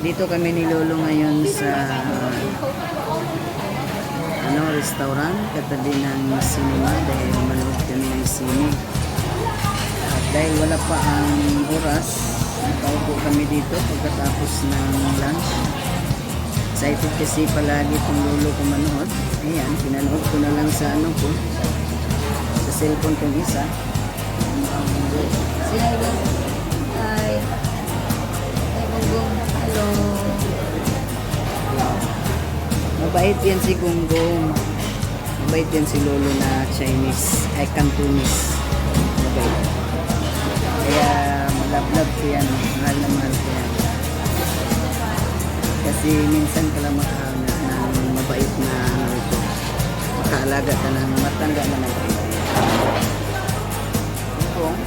Dito kami ni Lolo ngayon sa restaurant katabi ng cinema dahil manood kami ng sine. At dahil wala pa ang oras, nakaupo kami dito pagkatapos ng lunch. Excited kasi palagi itong Lolo ko manood. Ayan, pinanood ko na lang sa sa cellphone kong isa. Si Gonggong. Hi. Hi, Gonggong. Hello. Mabait yan si Gonggong. Mabait yan si Lolo na Chinese, ay Cantonese. Mabait. Kaya malab-lab ko yan. Mahal na mahal ko yan. Kasi minsan ka lang makahanap ng mabait na makaalaga ka ng matanda na mabait. Gonggong.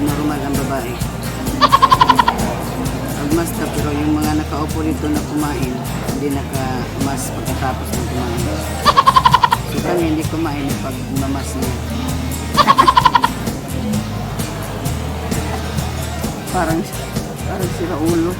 Normal ang babae. Agmasta pero yung mga nakaupo dito na kumain, hindi naka-mas pagkatapos ng kumain. So kami hindi kumain pag mamas niya. parang sira ulo.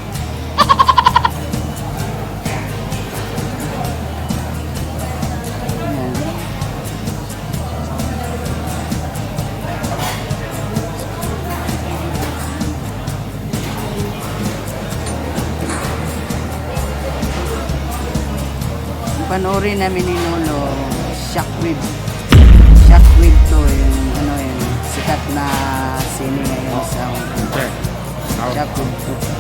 Panoorin namin ni Lolo Shockwave to yung sikat na sine ngayon sa Shockwave to.